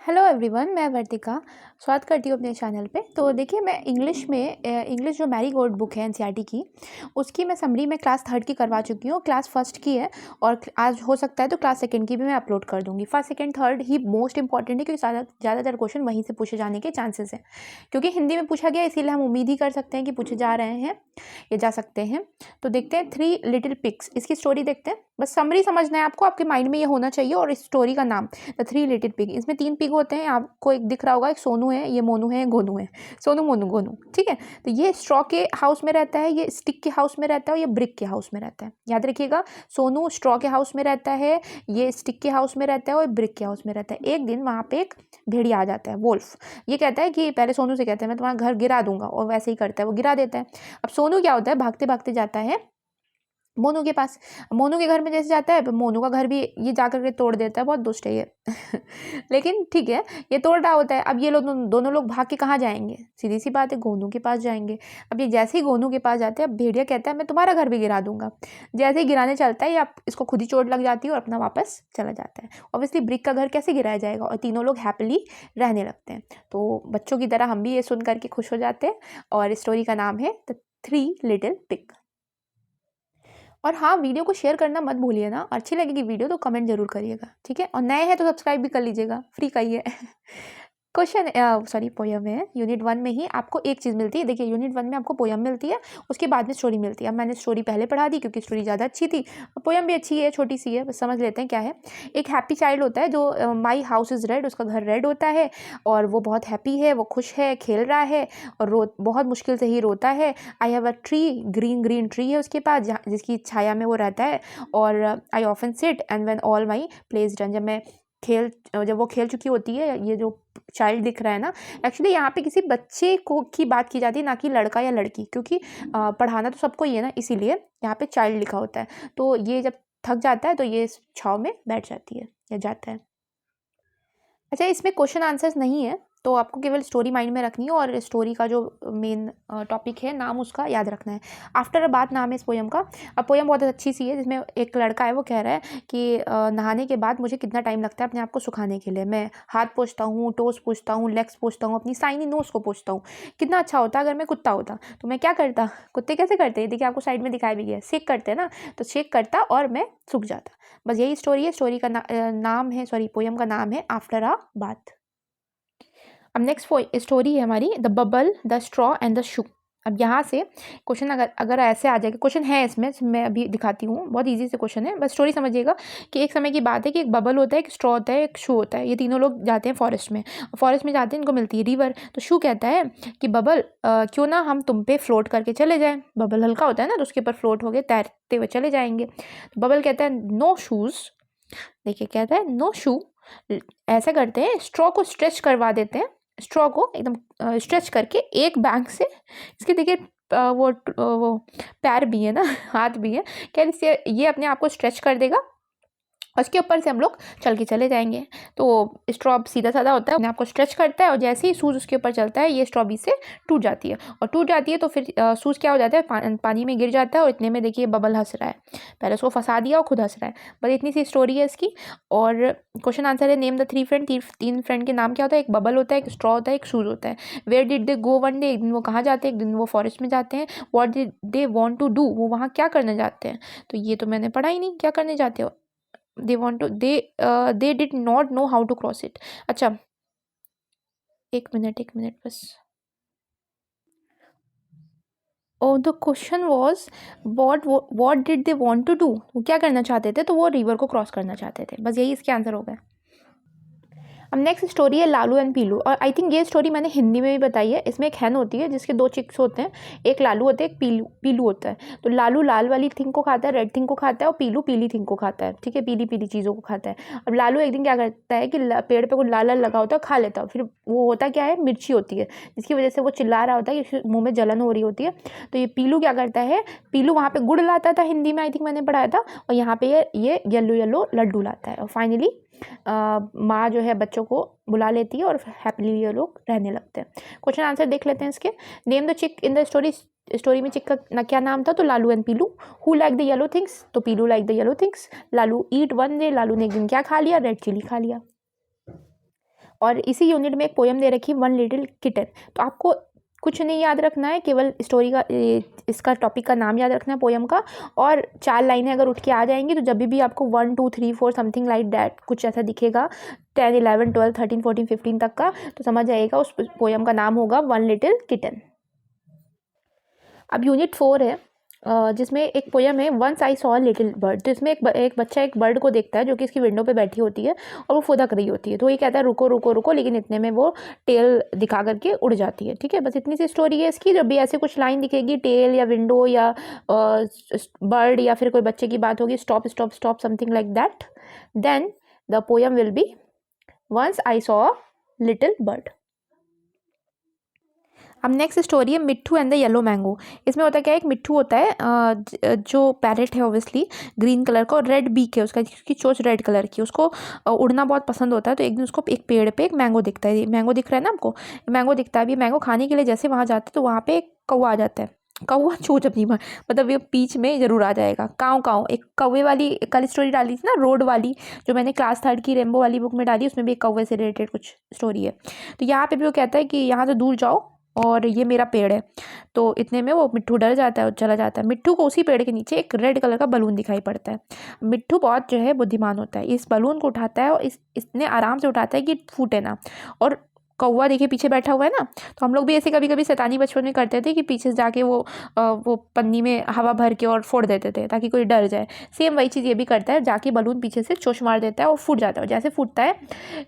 Hello everyone, मैं वर्तिका स्वागत करती हूँ अपने चैनल पे। तो देखिए, मैं इंग्लिश जो मैरी गोल्ड बुक है एनसीईआरटी की, उसकी मैं समरी में क्लास 3 की करवा चुकी हूँ। क्लास फर्स्ट की है और आज हो सकता है तो क्लास सेकंड की भी मैं अपलोड कर दूँगी। फर्स्ट सेकंड थर्ड ही मोस्ट इंपॉर्टेंट है, क्योंकि ज़्यादातर क्वेश्चन वहीं से पूछे जाने के चांसेस हैं। क्योंकि हिंदी में पूछा गया, इसीलिए हम उम्मीद ही कर सकते हैं कि पूछे जा रहे हैं या जा सकते हैं। तो देखते हैं 3 लिटिल पिग्स, इसकी स्टोरी देखते हैं। बस समरी समझना है आपको, आपके माइंड में ये होना चाहिए। और इस स्टोरी का नाम द 3 लिटिल पिग, इसमें 3 पिग होते हैं। आपको एक दिख रहा होगा, एक सोनू है, ये मोनू है, गोनू है। सोनू मोनू गोनू, ठीक है। तो ये स्ट्रॉ के हाउस में रहता है, ये स्टिक के हाउस में रहता है और ये ब्रिक के हाउस में रहता है। याद रखिएगा, सोनू स्ट्रॉ के हाउस में रहता है, ये स्टिक के हाउस में रहता है और ब्रिक के हाउस में रहता है। एक दिन वहाँ पे एक भेड़िया आ जाता है, वोल्फ। ये कहता है कि पहले सोनू से कहता है मैं तुम्हारा घर गिरा दूंगा, और वैसे ही करता है, वो गिरा देता है। अब सोनू क्या होता है, भागते भागते जाता है मोनू के पास। मोनू के घर में जैसे जाता है, मोनू का घर भी ये जाकर के तोड़ देता है। बहुत दुष्ट है ये लेकिन ठीक है, ये तोड़ रहा होता है। अब ये लोग दोनों लोग भाग के कहाँ जाएंगे? सीधी सी बात है, गोनू के पास जाएंगे। अब ये जैसे ही गोनू के पास जाते हैं, अब भेड़िया कहता है मैं तुम्हारा घर भी गिरा दूंगा। जैसे ही गिराने चलता है, या इसको खुद ही चोट लग जाती है और अपना वापस चला जाता है। ऑब्वियसली ब्रिक का घर कैसे गिराया जाएगा, और तीनों लोग हैप्पीली रहने लगते हैं। तो बच्चों की तरह हम भी ये सुन करके खुश हो जाते हैं। और स्टोरी का नाम है द 3 लिटिल पिग। और हाँ, वीडियो को शेयर करना मत भूलिए ना। अच्छी लगेगी वीडियो तो कमेंट जरूर करिएगा, ठीक है। और नए हैं तो सब्सक्राइब भी कर लीजिएगा, फ्री का ही है क्वेश्चन पोयम है। यूनिट 1 में ही आपको एक चीज़ मिलती है। देखिए, यूनिट 1 में आपको पोयम मिलती है, उसके बाद में स्टोरी मिलती है। अब मैंने स्टोरी पहले पढ़ा दी क्योंकि स्टोरी ज़्यादा अच्छी थी। पोयम भी अच्छी है, छोटी सी है, बस समझ लेते हैं क्या है। एक हैप्पी चाइल्ड होता है जो माई हाउस इज़ रेड, उसका घर रेड होता है और वो बहुत हैप्पी है, वो खुश है, खेल रहा है और बहुत मुश्किल से ही रोता है। I have a tree, green green tree है उसके पास, जिसकी छाया में वो रहता है। और I often sit and when all my plays done, जब वो खेल चुकी होती है। ये जो चाइल्ड दिख रहा है ना, एक्चुअली यहाँ पे किसी बच्चे को की बात की जाती है, ना कि लड़का या लड़की, क्योंकि पढ़ाना तो सबको ही है ना, इसीलिए यहाँ पे चाइल्ड लिखा होता है। तो ये जब थक जाता है तो ये छाव में बैठ जाती है या जाता है। अच्छा, इसमें क्वेश्चन आंसर्स नहीं है, तो आपको केवल स्टोरी माइंड में रखनी है और स्टोरी का जो मेन टॉपिक है, नाम उसका याद रखना है। आफ्टर अ बाथ नाम है इस पोयम का। अब पोयम बहुत अच्छी सी है, जिसमें एक लड़का है, वो कह रहा है कि नहाने के बाद मुझे कितना टाइम लगता है अपने आप को सुखाने के लिए। मैं हाथ पोंछता हूँ, टोस पोंछता हूँ, लेग्स पोंछता हूँ, अपनी साइनी नोज को पोंछता हूँ। कितना अच्छा होता अगर मैं कुत्ता होता, तो मैं क्या करता? कुत्ते कैसे करते हैं, देखिए आपको साइड में दिखाया भी गया, शेक करते हैं ना, तो शेक करता और मैं सूख जाता। बस यही स्टोरी है। स्टोरी का नाम है, सॉरी, पोयम का नाम है आफ्टर अ बाथ। अब नेक्स्ट स्टोरी है हमारी, the bubble, the straw and the shoe. अब यहाँ से क्वेश्चन अगर ऐसे आ जाएगा, क्वेश्चन है इसमें, मैं अभी दिखाती हूँ, बहुत इजी से क्वेश्चन है। बस स्टोरी समझिएगा कि एक समय की बात है कि एक बबल होता है, एक स्ट्रॉ होता है, एक शू होता है। ये तीनों लोग जाते हैं फॉरेस्ट में। फॉरेस्ट में जाते हैं, इनको मिलती है रिवर। तो शू कहता है कि बबल, क्यों ना हम तुम पे फ्लोट करके चले जाएं। बबल हल्का होता है ना, तो उसके ऊपर फ्लोट हो गए, तैरते हुए चले जाएंगे। तो बबल कहता है नो शूज़। देखिए, कहता है नो शू। ऐसा करते हैं, स्ट्रॉ को स्ट्रेच करवा देते हैं। स्ट्रॉ को एकदम स्ट्रेच करके एक बैंक से, इसके देखिए वो पैर भी है ना, हाथ भी है, क्या इससे ये अपने आप को स्ट्रेच कर देगा, उसके ऊपर से हम लोग चल के चले जाएंगे। तो स्ट्रॉ सीधा साधा होता है, अपने आप को स्ट्रेच करता है और जैसे ही सूज उसके ऊपर चलता है, ये स्ट्रॉ बी से टूट जाती है। और टूट जाती है तो फिर सूज क्या हो जाता है, पानी में गिर जाता है। और इतने में देखिए बबल हंस रहा है, पहले उसको फंसा दिया और खुद हंस रहा है। बस इतनी सी स्टोरी है इसकी। और क्वेश्चन आंसर है, नेम द 3 फ्रेंड। 3 फ्रेंड के नाम क्या होता है? एक बबल होता है, एक स्ट्रॉ होता है, एक शूज होता है। Where did they go one day, एक दिन वो कहाँ जाते हैं? एक दिन वो फॉरेस्ट में जाते हैं। What did they want to do, वो वहाँ क्या करने जाते हैं? तो ये तो मैंने पढ़ा ही नहीं, क्या करने जाते हो? they did not know how to cross it। अच्छा, एक मिनट बस। और the question was what did they want to do, वो क्या करना चाहते थे? तो वो रिवर को क्रॉस करना चाहते थे। बस यही इसके आंसर हो गए। अब नेक्स्ट स्टोरी है लालू एंड पीलू। और आई थिंक ये स्टोरी मैंने हिंदी में भी बताई है। इसमें एक हैन होती है जिसके 2 चिक्स होते हैं, एक लालू होता है, एक पीलू होता है। तो लालू लाल वाली थिंग को खाता है, रेड थिंग को खाता है, और पीलू पीली थिंग को खाता है, ठीक है, पीली पीली चीज़ों को खाता है। अब लालू एक दिन क्या करता है कि पेड़ पे कुछ लाल लाल लगा होता है, खा लेता है। फिर वो होता क्या है, मिर्ची होती है, जिसकी वजह से वो चिल्ला रहा होता है कि मुँह में जलन हो रही होती है। तो ये पीलू क्या करता है, पीलू वहाँ पे गुड़ लाता था, हिंदी में आई थिंक मैंने पढ़ाया था, और यहाँ पे ये येलो येलो लड्डू लाता है। और फाइनली माँ जो है बच्चों को बुला लेती है और हैप्पीली ये लोग रहने लगते हैं। क्वेश्चन आंसर देख लेते हैं इसके। नेम द चिक इन द स्टोरी में चिक का क्या नाम था? तो Lalu and Pilu. Who like the yellow things? तो Pilu like the yellow things. Lalu eat one day, Lalu ने एक दिन क्या खा लिया? रेड चिली खा लिया। और इसी यूनिट में एक पोयम दे रखी है वन लिटिल किटन। तो आपको कुछ नहीं याद रखना है, केवल स्टोरी का इसका टॉपिक का नाम याद रखना है पोयम का, और 4 लाइनें अगर उठ के आ जाएंगी तो जब भी आपको 1 2 3 4 समथिंग लाइक दैट कुछ ऐसा दिखेगा 10 11 12 13 14 15 तक का, तो समझ आएगा उस पोयम का नाम होगा वन लिटिल किटन। अब यूनिट 4 है जिसमें एक पोयम है once I saw little bird. तो इसमें एक बच्चा एक बर्ड को देखता है जो कि इसकी विंडो पे बैठी होती है और वो फुदक रही होती है। तो ये कहता है रुको रुको रुको, लेकिन इतने में वो टेल दिखा करके उड़ जाती है। ठीक है, बस इतनी सी स्टोरी है इसकी। जब भी ऐसे कुछ लाइन दिखेगी टेल या विंडो या बर्ड या फिर कोई बच्चे की बात होगी stop stop stop something like that, then the poem will be once I saw little bird. अब नेक्स्ट स्टोरी है Mitthu and the yellow mango. इसमें होता क्या है, एक मिट्ठू होता है जो पैरेट है ऑब्वियसली ग्रीन कलर का, और रेड बीक है उसका, उसकी चोंच रेड कलर की, उसको उड़ना बहुत पसंद होता है। तो एक दिन उसको एक पेड़ पे एक मैंगो दिखता है, मैंगो दिख रहा है ना आपको, मैंगो दिखता है। अभी मैंगो खाने के लिए जैसे वहाँ जाते हैं तो वहाँ पे एक कौवा आ जाता है, कौवा चोंच अपनी मतलब ये बीच में जरूर आ जाएगा। काँव काँव, एक कौवे वाली कल स्टोरी डाली थी ना रोड वाली, जो मैंने क्लास 3 की रेम्बो वाली बुक में डाली, उसमें भी एक कौवे से रिलेटेड कुछ स्टोरी है। तो यहाँ पे भी वो कहता है कि यहाँ से दूर जाओ और ये मेरा पेड़ है। तो इतने में वो मिट्ठू डर जाता है और चला जाता है। मिट्ठू को उसी पेड़ के नीचे एक रेड कलर का बलून दिखाई पड़ता है। मिट्ठू बहुत जो है बुद्धिमान होता है, इस बलून को उठाता है और इतने आराम से उठाता है कि फूटे ना। और कौवा देखिए पीछे बैठा हुआ है ना, तो हम लोग भी ऐसे कभी कभी शैतानी बचपन में करते थे कि पीछे से जाके वो पन्नी में हवा भर के और फोड़ देते थे ताकि कोई डर जाए। सेम वही चीज़ ये भी करता है, जाके बलून पीछे से चोंच मार देता है और फूट जाता है। जैसे फूटता है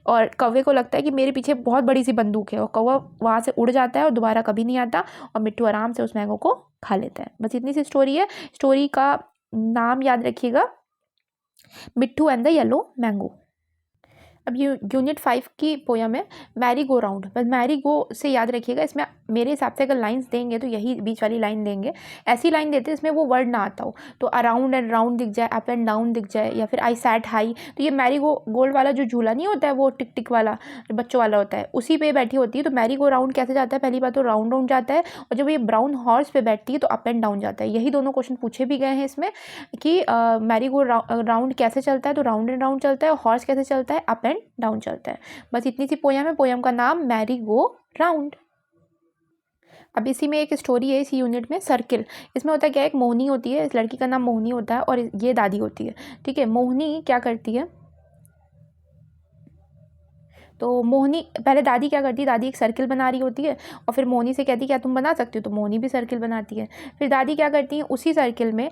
और कौवे को लगता है कि मेरे पीछे बहुत बड़ी सी बंदूक है, और कौवा वहाँ से उड़ जाता है और दोबारा कभी नहीं आता, और मिट्ठू आराम से उस मैंगो को खा लेता है। बस इतनी सी स्टोरी है। स्टोरी का नाम याद रखिएगा मिट्ठू एंड द येलो मैंगो। अब यूनिट 5 की पोयम है मैरी गो राउंड। बस मैरी गो से याद रखिएगा, इसमें मेरे हिसाब से अगर लाइंस देंगे तो यही बीच वाली लाइन देंगे। ऐसी लाइन देते हैं इसमें वो वर्ड ना आता हो, तो अराउंड एंड राउंड दिख जाए, अप एंड डाउन दिख जाए, या फिर आई सैट हाई। तो ये मैरी गो गोल्ड वाला जो झूला नहीं होता है, वो टिक टिक वाला जो बच्चों वाला होता है, उसी पे बैठी होती है। तो मैरी गो राउंड कैसे जाता है, पहली बात तो राउंड राउंड जाता है, और जब ये ब्राउन हॉर्स पे बैठती है तो अप एंड डाउन जाता है। यही दोनों क्वेश्चन पूछे भी गए हैं इसमें कि मैरी गो राउंड कैसे चलता है, तो राउंड एंड राउंड चलता है, और हॉर्स कैसे चलता है, अप एंड डाउन चलता है। बस इतनी सी पोयम है, पोयम का नाम मैरी गो राउंड। अब इसी में एक स्टोरी है इसी यूनिट में सर्किल। इसमें होता है क्या है, एक मोहनी होती है, इस लड़की का नाम मोहनी होता है और ये दादी होती है। ठीक है, मोहनी क्या करती है, तो मोहनी पहले दादी क्या करती है, दादी एक सर्किल बना रही होती है और फिर मोहनी से कहती है क्या तुम बना सकती हो, तो मोहनी भी सर्किल बनाती है। फिर दादी क्या करती है, उसी सर्किल में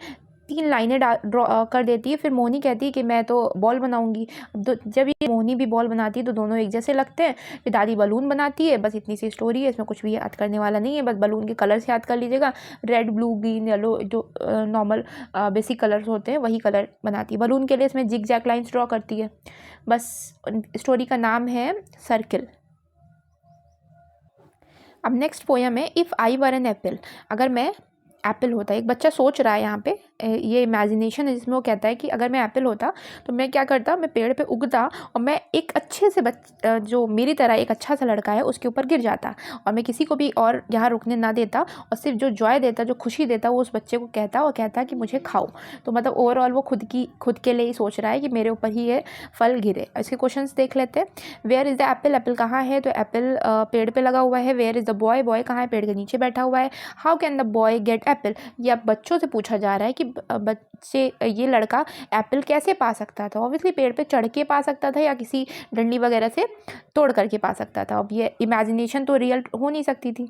3 लाइनें ड्रॉ कर देती है। फिर मोहनी कहती है कि मैं तो बॉल बनाऊंगी। जब ये मोहनी भी बॉल बनाती है तो दोनों एक जैसे लगते हैं। फिर दादी बलून बनाती है। बस इतनी सी स्टोरी है, इसमें कुछ भी याद करने वाला नहीं है, बस बलून के कलर्स याद कर लीजिएगा, रेड ब्लू ग्रीन येलो, जो नॉर्मल बेसिक कलर्स होते हैं वही कलर बनाती है। बलून के लिए इसमें जिग जैग लाइन्स ड्रॉ करती है। बस स्टोरी का नाम है सर्किल। अब नेक्स्ट पोयम है if I were an apple. अगर मैं एप्पल होता, एक बच्चा सोच रहा है यहाँ पे, ये इमेजिनेशन है जिसमें वो कहता है कि अगर मैं एप्पल होता तो मैं क्या करता, मैं पेड़ पे उगता और मैं एक अच्छे से जो मेरी तरह एक अच्छा सा लड़का है उसके ऊपर गिर जाता, और मैं किसी को भी और यहाँ रुकने ना देता, और सिर्फ जो जॉय देता, जो खुशी देता, वो उस बच्चे को कहता और कहता कि मुझे खाओ। तो मतलब ओवरऑल वो खुद के लिए ही सोच रहा है कि मेरे ऊपर ही ये फल गिरे। इसके क्वेश्चंस देख लेते हैं। Where is the apple, apple कहाँ है, तो एप्पल पेड़ पे लगा हुआ है। Where is the boy, boy कहाँ है, पेड़ के नीचे बैठा हुआ है। How can the boy get apple, ये अब बच्चों से पूछा जा रहा है कि बच्चे ये लड़का एप्पल कैसे पा सकता था। ऑब्वियसली पेड़ पे चढ़ के पा सकता था या किसी डंडी वगैरह से तोड़ करके पा सकता था। अब ये इमेजिनेशन तो रियल हो नहीं सकती थी।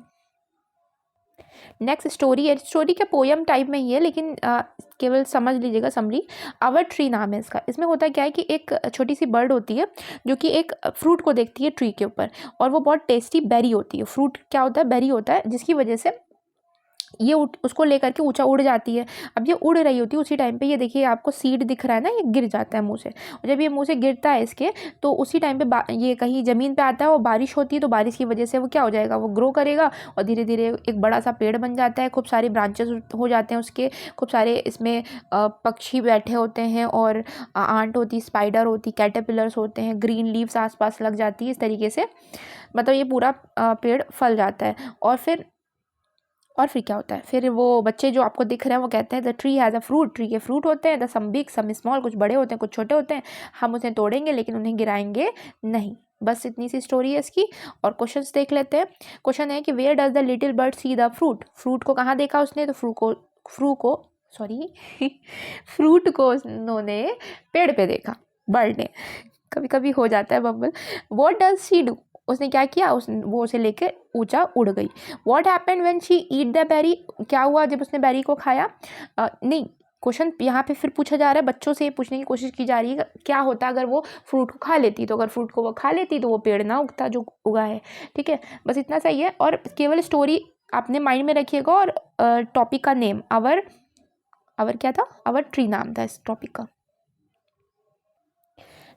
नेक्स्ट स्टोरी है, स्टोरी के पोयम टाइप में ही है, लेकिन केवल समझ लीजिएगा समरी। आवर ट्री नाम है इसका। इसमें होता क्या है कि एक छोटी सी बर्ड होती है जो कि एक फ्रूट को देखती है ट्री के ऊपर, और वो बहुत टेस्टी बेरी होती है। फ्रूट क्या होता है, बेरी होता है, जिसकी वजह से ये उसको लेकर के ऊंचा उड़ जाती है। अब ये उड़ रही होती है, उसी टाइम पे ये देखिए आपको सीड दिख रहा है ना, ये गिर जाता है मुंह से, और जब ये मुंह से गिरता है इसके, तो उसी टाइम पे ये कहीं ज़मीन पे आता है और बारिश होती है, तो बारिश की वजह से वो क्या हो जाएगा, वो ग्रो करेगा और धीरे धीरे एक बड़ा सा पेड़ बन जाता है। खूब सारे ब्रांचेस हो जाते हैं उसके, खूब सारे इसमें पक्षी बैठे होते हैं, और आंट होती, स्पाइडर होती, कैटरपिलर्स होते हैं, ग्रीन लीव्स आसपास लग जाती है। इस तरीके से मतलब ये पूरा पेड़ फल जाता है। और फिर क्या होता है, फिर वो बच्चे जो आपको दिख रहे हैं वो कहते हैं the tree has a fruit, tree के फ्रूट होते हैं, the some big some small, कुछ बड़े होते हैं कुछ छोटे होते हैं, हम उसे तोड़ेंगे लेकिन उन्हें गिराएंगे नहीं। बस इतनी सी स्टोरी है इसकी। और क्वेश्चंस देख लेते हैं। क्वेश्चन है कि where does the little bird see the fruit. Fruit को कहाँ देखा उसने, तो फ्रूट को उन्होंने पेड़ पे देखा, बर्ड ने, कभी कभी हो जाता है bumble. What does she do, उसने क्या किया, वो उसे लेकर ऊंचा उड़ गई। What happened when she eat the berry, क्या हुआ जब उसने बेरी को खाया। नहीं, क्वेश्चन यहाँ पे फिर पूछा जा रहा है, बच्चों से पूछने की कोशिश की जा रही है क्या होता अगर वो फ्रूट को खा लेती। तो अगर फ्रूट को वो खा लेती तो वो पेड़ ना उगता जो उगा है। ठीक है, बस इतना सही है। और केवल स्टोरी आपने माइंड में रखिएगा। और टॉपिक का नेम आवर क्या था, आवर ट्री नाम था इस टॉपिक का।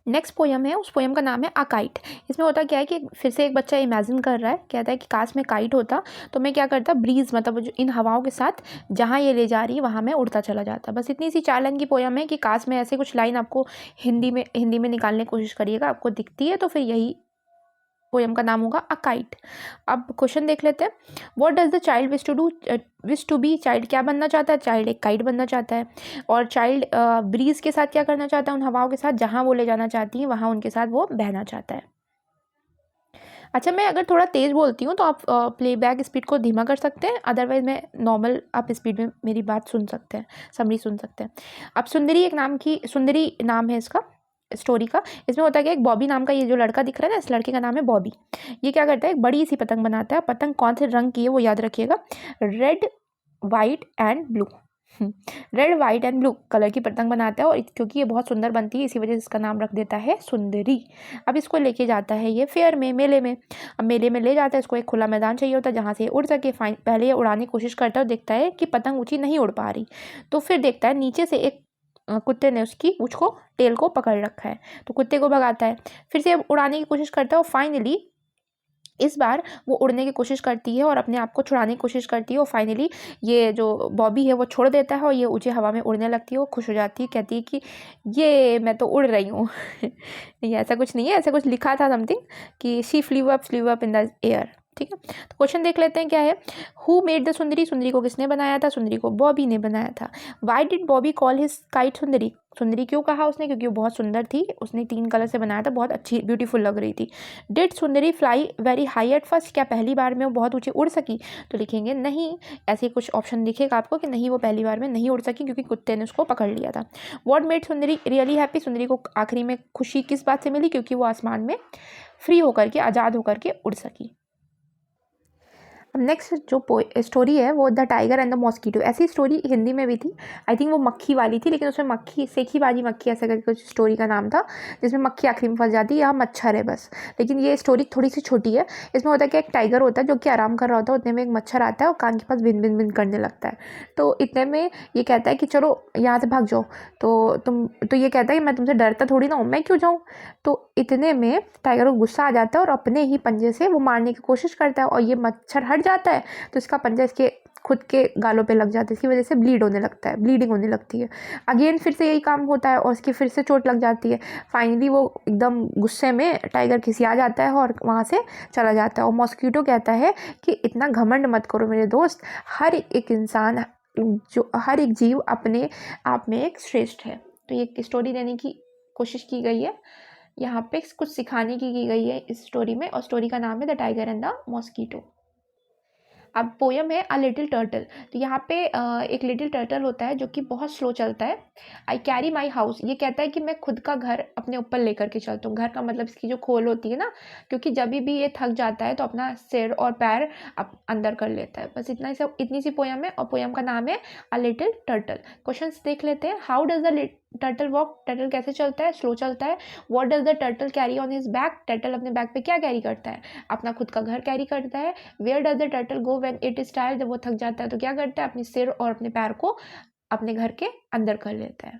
नेक्स्ट पोयम है, उस पोयम का नाम है अ काइट। इसमें होता क्या है कि फिर से एक बच्चा इमेजिन कर रहा है, कहता है कि काश में काइट होता तो मैं क्या करता, ब्रीज मतलब जो इन हवाओं के साथ जहाँ ये ले जा रही है वहाँ मैं उड़ता चला जाता। बस इतनी सी 4 लाइन की पोयम है कि काश में ऐसे कुछ लाइन आपको हिंदी में निकालने की कोशिश करिएगा, आपको दिखती है तो फिर यही पोयम का नाम होगा अ काइट। अब क्वेश्चन देख लेते हैं। What does the child wish to be, child क्या बनना चाहता है, चाइल्ड एक काइट बनना चाहता है। और चाइल्ड ब्रीज के साथ क्या करना चाहता है, उन हवाओं के साथ जहाँ वो ले जाना चाहती है वहाँ उनके साथ वो बहना चाहता है। अच्छा, मैं अगर थोड़ा तेज़ बोलती हूँ तो आप प्लेबैक स्पीड को धीमा कर सकते हैं, अदरवाइज मैं नॉर्मल आप स्पीड में मेरी बात सुन सकते हैं, समरी सुन सकते हैं। अब सुंदरी नाम है इसका स्टोरी का। इसमें होता है कि एक बॉबी नाम का ये जो लड़का दिख रहा है ना, इस लड़के का नाम है बॉबी। ये क्या करता है, एक बड़ी सी पतंग बनाता है। पतंग कौन से रंग की है वो याद रखिएगा, red white and blue. Red white and blue colour की पतंग बनाता है। और क्योंकि ये बहुत सुंदर बनती है इसी वजह से इसका नाम रख देता है सुंदरी। अब इसको लेके जाता है ये फेयर में, मेले में। अब मेले में ले जाता है इसको, एक खुला मैदान चाहिए होता है जहाँ से उड़ सके। पहले ये उड़ाने की कोशिश करता है और देखता है कि पतंग ऊँची नहीं उड़ पा रही। तो फिर देखता है नीचे से एक कुत्ते ने उसकी पूंछ को, टेल को पकड़ रखा है। तो कुत्ते को भगाता है, फिर से उड़ाने की कोशिश करता है और फाइनली इस बार वो उड़ने की कोशिश करती है और अपने आप को छुड़ाने की कोशिश करती है। और फाइनली ये जो बॉबी है वो छोड़ देता है और ये ऊंचे हवा में उड़ने लगती है। वो खुश हो जाती है, कहती है कि ये मैं तो उड़ रही हूँ। नहीं, ऐसा कुछ नहीं है, ऐसा कुछ लिखा था समथिंग कि she flew up in the air. ठीक है, तो क्वेश्चन देख लेते हैं क्या है। हु मेड द सुंदरी, सुंदरी को किसने बनाया था, सुंदरी को बॉबी ने बनाया था। Why did Bobby call his kite सुंदरी, सुंदरी क्यों कहा उसने, क्योंकि वो बहुत सुंदर थी, उसने 3 कलर से बनाया था, बहुत अच्छी ब्यूटीफुल लग रही थी। Did Sundari fly very high at first, क्या पहली बार में वो बहुत ऊंची उड़ सकी, तो लिखेंगे नहीं। ऐसे कुछ ऑप्शन दिखेगा आपको कि नहीं वो पहली बार में नहीं उड़ सकी क्योंकि कुत्ते ने उसको पकड़ लिया था। What made Sundari really happy, सुंदरी को आखिरी में खुशी किस बात से मिली, क्योंकि वो आसमान में फ्री होकर के, आज़ाद होकर के उड़ सकी। अब नेक्स्ट जो स्टोरी है वो the tiger and the mosquito. ऐसी स्टोरी हिंदी में भी थी, आई थिंक वो मक्खी वाली थी, लेकिन उसमें मक्खी सेखी बाजी मक्खी ऐसा करके कुछ स्टोरी का नाम था, जिसमें मक्खी आखिरी में फंस जाती है, यहाँ मच्छर है बस। लेकिन ये स्टोरी थोड़ी सी छोटी है। इसमें होता है कि एक टाइगर होता है जो कि आराम कर रहा होता है, उतने में एक मच्छर आता है और कान के पास बिन बिन बिन करने लगता है। तो इतने में ये कहता है कि चलो यहाँ से भाग जाओ। तो ये कहता है कि मैं तुमसे डरता थोड़ी ना हूँ, मैं क्यों जाऊँ। तो इतने में टाइगर को गुस्सा आ जाता है और अपने ही पंजे से वो मारने की कोशिश करता है और ये मच्छर हट जाता है तो इसका पंजा इसके खुद के गालों पे लग जाता है, इसकी वजह से ब्लीडिंग होने लगती है। अगेन फिर से यही काम होता है और इसकी फिर से चोट लग जाती है। फाइनली वो एकदम गुस्से में टाइगर खिसिया जाता है और वहाँ से चला जाता है। और मॉस्किटो कहता है कि इतना घमंड मत करो मेरे दोस्त, हर एक इंसान हर एक जीव अपने आप में एक श्रेष्ठ है। तो ये स्टोरी देने की कोशिश की गई है, यहाँ पे कुछ सिखाने की गई है इस स्टोरी में। और स्टोरी का नाम है the tiger and the mosquito. अब पोयम है अ लिटिल टर्टल। तो यहाँ पे एक लिटिल टर्टल होता है जो कि बहुत स्लो चलता है। आई कैरी माई हाउस, ये कहता है कि मैं खुद का घर अपने ऊपर लेकर के चलता हूँ। घर का मतलब इसकी जो खोल होती है ना, क्योंकि जब भी ये थक जाता है तो अपना सिर और पैर अंदर कर लेता है। बस इतनी सी पोयम है और पोयम का नाम है अ लिटिल टर्टल। क्वेश्चन देख लेते हैं। How does the turtle walk, turtle कैसे चलता है, स्लो चलता है। What does the turtle carry on his back, turtle अपने बैक पे क्या कैरी करता है, अपना खुद का घर कैरी करता है। Where does the turtle go when it is tired, जब वो थक जाता है तो क्या करता है, अपने सिर और अपने पैर को अपने घर के अंदर कर लेता है।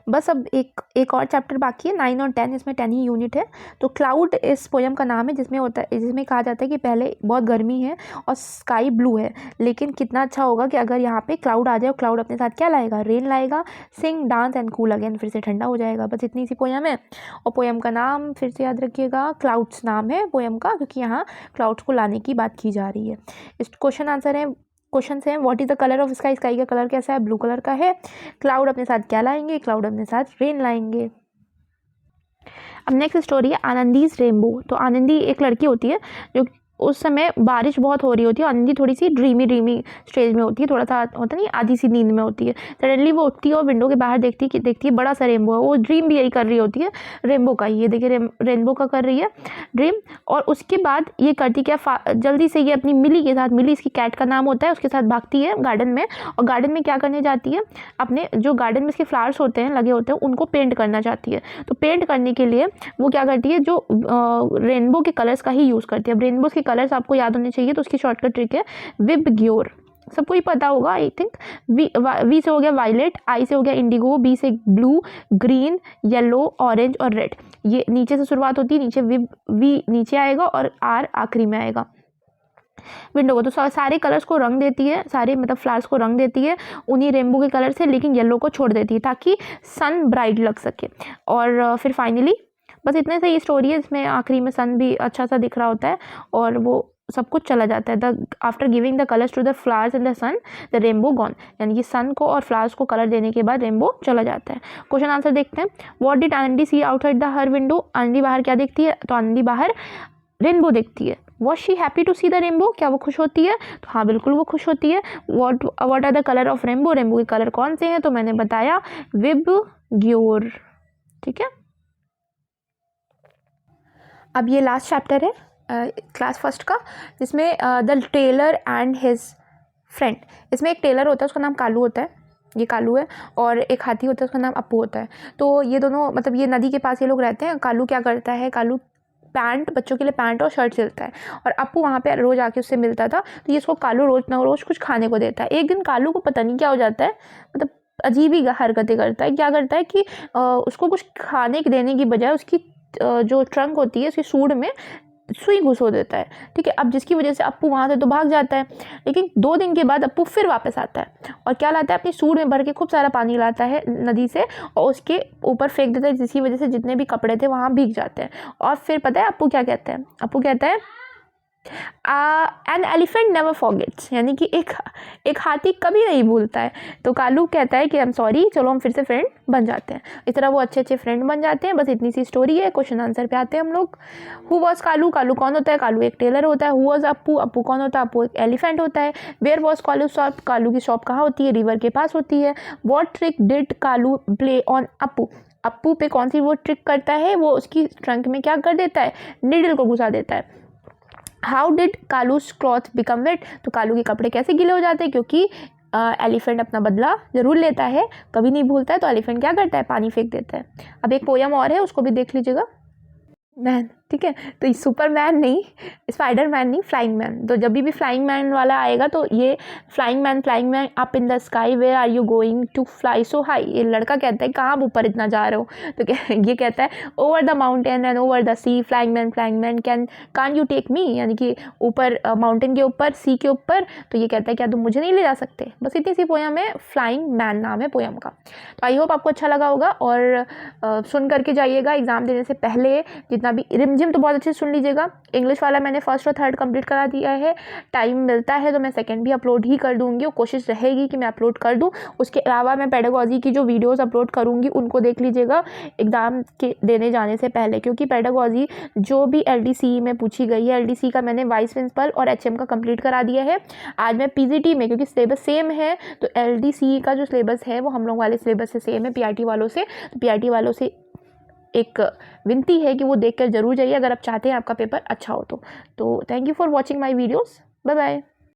बस अब एक और चैप्टर बाकी है, 9 और 10, इसमें 10 ही यूनिट है। तो क्लाउड इस पोयम का नाम है, जिसमें कहा जाता है कि पहले बहुत गर्मी है और स्काई ब्लू है, लेकिन कितना अच्छा होगा कि अगर यहाँ पे क्लाउड आ जाए। और क्लाउड अपने साथ क्या लाएगा, रेन लाएगा। Sing dance and cool again, फिर से ठंडा हो जाएगा। बस इतनी सी पोयम है। और पोयम का नाम फिर से याद रखिएगा, क्लाउड्स नाम है पोयम का, क्योंकि यहाँ क्लाउड्स को लाने की बात की जा रही है। इस क्वेश्चन है what is the colour of sky, sky का कलर कैसा है, ब्लू कलर का है। क्लाउड अपने साथ क्या लाएंगे, क्लाउड अपने साथ रेन लाएंगे। अब नेक्स्ट स्टोरी है आनंदीज रेनबो। तो आनंदी एक लड़की होती है जो उस समय बारिश बहुत हो रही होती है। आनंदी थोड़ी सी ड्रीमी स्टेज में होती है, थोड़ा सा होता नहीं, आधी सी नींद में होती है। सडनली वो उठती है और विंडो के बाहर देखती है बड़ा सा रेनबो है। वो ड्रीम भी यही कर रही होती है, रेनबो का ही। ये देखिए रेनबो का कर रही है ड्रीम। और उसके बाद ये करती क्या, जल्दी से ये अपनी मिली के साथ, मिली इसकी कैट का नाम होता है, उसके साथ भागती है गार्डन में। और गार्डन में क्या करने जाती है, अपने जो गार्डन में इसके फ्लावर्स होते हैं, लगे होते हैं, उनको पेंट करना चाहती है। तो पेंट करने के लिए वो क्या करती है, जो रेनबो के कलर्स का ही यूज़ करती है। अब रेनबो के कलर्स आपको याद होने चाहिए, तो उसकी शॉर्टकट ट्रिक है विबग्योर। सबको ही पता होगा आई थिंक। वी से हो गया वायलेट, आई से हो गया इंडिगो, बी से ब्लू, ग्रीन, येलो, ऑरेंज और रेड। ये नीचे से शुरुआत होती है, नीचे वी नीचे आएगा और आर आखिरी में आएगा विंडो को। तो सारे कलर्स को रंग देती है, सारे मतलब फ्लावर्स को रंग देती है उन्हीं रेनबो के कलर से, लेकिन येलो को छोड़ देती है ताकि सन ब्राइट लग सके। और फिर फाइनली बस इतने से ये स्टोरी है। इसमें आखिरी में सन भी अच्छा सा दिख रहा होता है और वो सब कुछ चला जाता है। After giving the colours to the flowers and the sun, the rainbow gone. यानी कि सन को और फ्लावर्स को कलर देने के बाद रेनबो चला जाता है। क्वेश्चन आंसर देखते हैं। What did Anandi see outside the her window. Anandi बाहर क्या देखती है, तो आनंदी बाहर रेनबो देखती है। Was she happy to see the rainbow, क्या वो खुश होती है, तो हाँ बिल्कुल वो खुश होती है। What are the colour of rainbow, rainbow के कलर कौन से हैं, तो मैंने बताया विबग्योर। ठीक है, अब ये लास्ट चैप्टर है क्लास फर्स्ट का, जिसमें the tailor and his friend. इसमें एक टेलर होता है, उसका नाम कालू होता है, ये कालू है, और एक हाथी होता है, उसका नाम अप्पू होता है। तो ये दोनों मतलब ये नदी के पास ये लोग रहते हैं। कालू क्या करता है, कालू पैंट, बच्चों के लिए पैंट और शर्ट सिलता है, और अप्पू वहाँ पे रोज़ आके उससे मिलता था। तो ये इसको कालू रोज़ कुछ खाने को देता है। एक दिन कालू को पता नहीं क्या हो जाता है, मतलब अजीब ही हरकतें करता है। क्या करता है कि उसको कुछ खाने के देने की बजाय उसकी जो ट्रंक होती है, उसकी सूंड में सुई घुसो देता है। ठीक है, अब जिसकी वजह से अप्पू वहाँ से तो भाग जाता है, लेकिन 2 दिन के बाद अप्पू फिर वापस आता है और क्या लाता है, अपनी सूंड में भर के खूब सारा पानी लाता है नदी से और उसके ऊपर फेंक देता है, जिसकी वजह से जितने भी कपड़े थे वहाँ भीग जाते हैं। और फिर पता है अप्पू क्या कहता है, अप्पू कहता है एन एलिफेंट नेवर फॉरगेट्स, यानी कि एक हाथी कभी नहीं भूलता है। तो कालू कहता है कि आई एम सॉरी, चलो हम फिर से फ्रेंड बन जाते हैं। इस तरह वो अच्छे फ्रेंड बन जाते हैं। बस इतनी सी स्टोरी है। क्वेश्चन आंसर पे आते हैं हम लोग। हु वॉज कालू, कालू कौन होता है, कालू एक टेलर होता है। हु वॉज अप्पू, अप्पू कौन होता है, अप्पू एक एलिफेंट होता है। Where was Kalu shop, Kalu की शॉप कहाँ होती है, रिवर के पास होती है। What trick did Kalu play on Appu, Appu पे कौन सी वो ट्रिक करता है, वो उसकी ट्रंक में क्या कर देता है, नीडल को घुसा देता है। How did Kalu's cloth become wet, तो कालू के कपड़े कैसे गीले हो जाते हैं, क्योंकि एलिफेंट अपना बदला जरूर लेता है, कभी नहीं भूलता है। तो एलिफेंट क्या करता है, पानी फेंक देता है। अब एक पोयम और है, उसको भी देख लीजिएगा। मैन, ठीक है, तो सुपरमैन नहीं, स्पाइडरमैन नहीं, फ्लाइंग मैन। तो जब भी फ्लाइंग मैन वाला आएगा तो ये flying man up in the sky, where are you going to fly so high. ये लड़का कहता है कहाँ आप ऊपर इतना जा रहे हो, तो ये कहता है over the mountain and over the sea, flying man can you take me, यानी कि ऊपर माउंटेन के ऊपर, सी के ऊपर। तो ये कहता है क्या तुम मुझे नहीं ले जा सकते। बस इतनी सी पोयम है, फ्लाइंग मैन नाम है पोयम का। तो आई होप आपको अच्छा लगा होगा और सुन करके जाइएगा एग्जाम देने से पहले। जितना भी रिमझिम तो बहुत अच्छे से सुन लीजिएगा। इंग्लिश वाला मैंने फर्स्ट और थर्ड कंप्लीट करा दिया है। टाइम मिलता है तो मैं सेकंड भी अपलोड ही कर दूंगी, और कोशिश रहेगी कि मैं अपलोड कर दूं। उसके अलावा मैं पेडागोजी की जो वीडियोस अपलोड करूंगी उनको देख लीजिएगा एग्जाम के देने जाने से पहले, क्योंकि पेडागोजी जो भी LDC में पूछी गई है, LDC का मैंने वाइस प्रिंसिपल और HM का कंप्लीट करा दिया है। आज मैं PGT में, क्योंकि सिलेबस सेम है, तो LDC का जो सिलेबस है वो हम लोग वाले सिलेबस से सेम है PRT वालों से। तो PRT वालों से एक विनती है कि वो देखकर जरूर जाइए अगर आप चाहते हैं आपका पेपर अच्छा हो तो thank you for watching my videos. Bye bye.